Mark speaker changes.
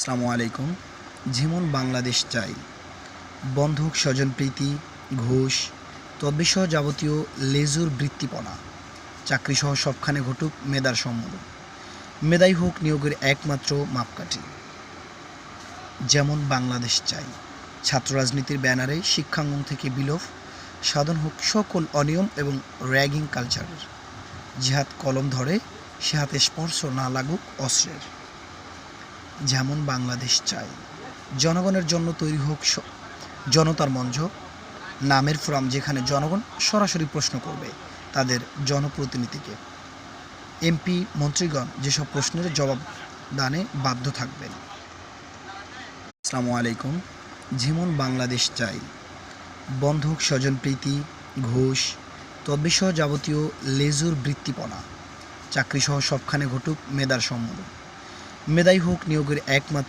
Speaker 1: আসসালামু আলাইকুম। যেমন বাংলাদেশ চাই, বন্ধক, স্বজনপ্রীতি, ঘুষ, তদ্বিসহ যাবতীয় লেজুর বৃত্তিপনা, চাকরিসহ সবখানে ঘটুক মেধার সম্মেলন। মেধাই হোক নিয়োগের একমাত্র মাপকাঠি। যেমন বাংলাদেশ চাই, ছাত্র রাজনীতির ব্যানারে শিক্ষাঙ্গন থেকে বিলোপ সাধন হোক সকল অনিয়ম এবং র্যাগিং কালচারের। যে হাত কলম ধরে সে হাতে স্পর্শ না লাগুক অস্ত্রের। যেমন বাংলাদেশ চাই, জনগণের জন্য তৈরি হোক জনতার মঞ্চ, নামের ফোরাম, যেখানে জনগণ সরাসরি প্রশ্ন করবে তাদের জনপ্রতিনিধিকে। এমপি মন্ত্রীগণ যেসব প্রশ্নের জবাব দানে বাধ্য থাকবেন। আসসালামু আলাইকুম। যেমন বাংলাদেশ চাই, বন্ধক, স্বজনপ্রীতি, ঘুষ, তদ্বিসহ যাবতীয় লেজুর বৃত্তিপনা, চাকরিসহ সবখানে ঘটুক মেধার সম্মেলন। মেধাই হোক নিয়োগের একমাত্র